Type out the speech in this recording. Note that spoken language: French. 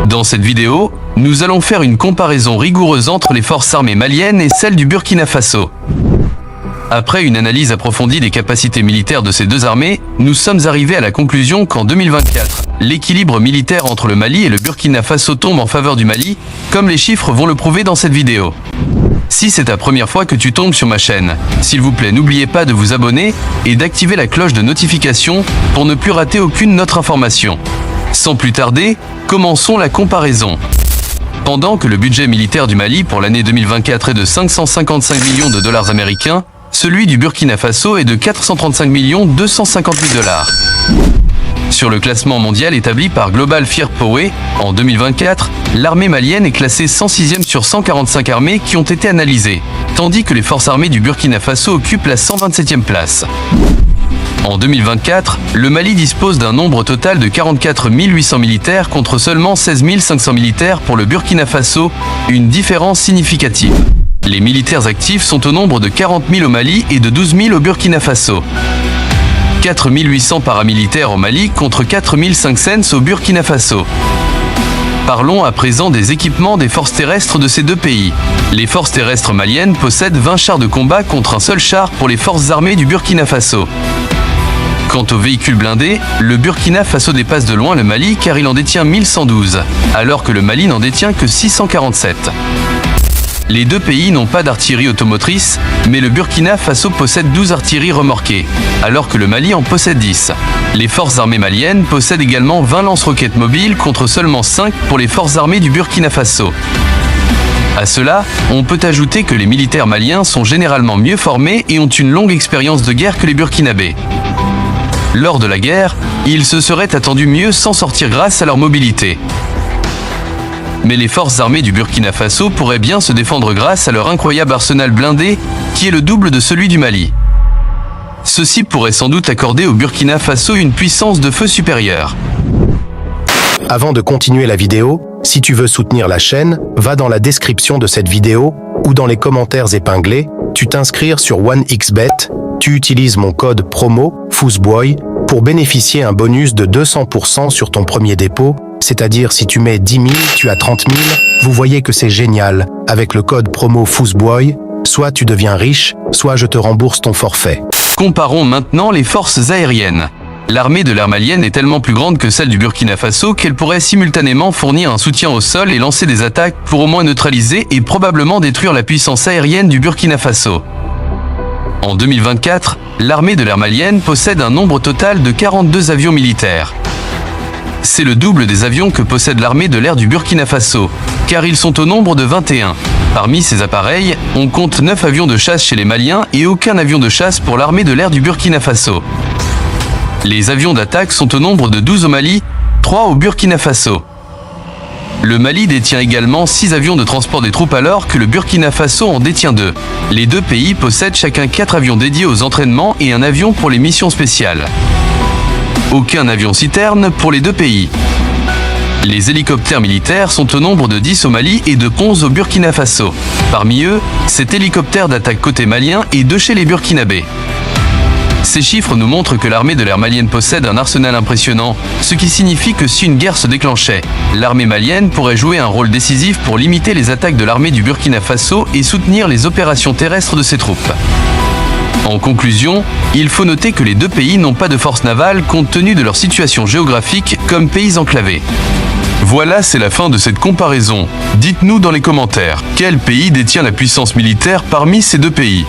Dans cette vidéo, nous allons faire une comparaison rigoureuse entre les forces armées maliennes et celles du Burkina Faso. Après une analyse approfondie des capacités militaires de ces deux armées, nous sommes arrivés à la conclusion qu'en 2024, l'équilibre militaire entre le Mali et le Burkina Faso tombe en faveur du Mali, comme les chiffres vont le prouver dans cette vidéo. Si c'est ta première fois que tu tombes sur ma chaîne, s'il vous plaît n'oubliez pas de vous abonner et d'activer la cloche de notification pour ne plus rater aucune autre information. Sans plus tarder, commençons la comparaison. Pendant que le budget militaire du Mali pour l'année 2024 est de 555 millions de dollars américains, celui du Burkina Faso est de 435 250 000 dollars. Sur le classement mondial établi par Global Firepower, en 2024, l'armée malienne est classée 106e sur 145 armées qui ont été analysées, tandis que les forces armées du Burkina Faso occupent la 127e place. En 2024, le Mali dispose d'un nombre total de 44 800 militaires contre seulement 16 500 militaires pour le Burkina Faso, une différence significative. Les militaires actifs sont au nombre de 40 000 au Mali et de 12 000 au Burkina Faso. 4 800 paramilitaires au Mali contre 4 500 au Burkina Faso. Parlons à présent des équipements des forces terrestres de ces deux pays. Les forces terrestres maliennes possèdent 20 chars de combat contre un seul char pour les forces armées du Burkina Faso. Quant aux véhicules blindés, le Burkina Faso dépasse de loin le Mali car il en détient 1112, alors que le Mali n'en détient que 647. Les deux pays n'ont pas d'artillerie automotrice, mais le Burkina Faso possède 12 artilleries remorquées, alors que le Mali en possède 10. Les forces armées maliennes possèdent également 20 lance-roquettes mobiles contre seulement 5 pour les forces armées du Burkina Faso. À cela, on peut ajouter que les militaires maliens sont généralement mieux formés et ont une longue expérience de guerre que les Burkinabés. Lors de la guerre, ils se seraient attendus mieux s'en sortir grâce à leur mobilité. Mais les forces armées du Burkina Faso pourraient bien se défendre grâce à leur incroyable arsenal blindé, qui est le double de celui du Mali. Ceci pourrait sans doute accorder au Burkina Faso une puissance de feu supérieure. Avant de continuer la vidéo, si tu veux soutenir la chaîne, va dans la description de cette vidéo ou dans les commentaires épinglés, tu t'inscrire sur OneXBet, tu utilises mon code promo FOOSBOY pour bénéficier un bonus de 200% sur ton premier dépôt, c'est-à-dire si tu mets 10 000, tu as 30 000, vous voyez que c'est génial. Avec le code promo FOOSBOY, soit tu deviens riche, soit je te rembourse ton forfait. Comparons maintenant les forces aériennes. L'armée de l'air malienne est tellement plus grande que celle du Burkina Faso qu'elle pourrait simultanément fournir un soutien au sol et lancer des attaques pour au moins neutraliser et probablement détruire la puissance aérienne du Burkina Faso. En 2024, l'armée de l'air malienne possède un nombre total de 42 avions militaires. C'est le double des avions que possède l'armée de l'air du Burkina Faso, car ils sont au nombre de 21. Parmi ces appareils, on compte 9 avions de chasse chez les Maliens et aucun avion de chasse pour l'armée de l'air du Burkina Faso. Les avions d'attaque sont au nombre de 12 au Mali, 3 au Burkina Faso. Le Mali détient également 6 avions de transport des troupes alors que le Burkina Faso en détient 2. Les deux pays possèdent chacun 4 avions dédiés aux entraînements et un avion pour les missions spéciales. Aucun avion citerne pour les deux pays. Les hélicoptères militaires sont au nombre de 10 au Mali et de 11 au Burkina Faso. Parmi eux, 7 hélicoptères d'attaque côté malien et 2 chez les Burkinabés. Ces chiffres nous montrent que l'armée de l'air malienne possède un arsenal impressionnant, ce qui signifie que si une guerre se déclenchait, l'armée malienne pourrait jouer un rôle décisif pour limiter les attaques de l'armée du Burkina Faso et soutenir les opérations terrestres de ses troupes. En conclusion, il faut noter que les deux pays n'ont pas de force navale compte tenu de leur situation géographique comme pays enclavés. Voilà, c'est la fin de cette comparaison. Dites-nous dans les commentaires, quel pays détient la puissance militaire parmi ces deux pays ?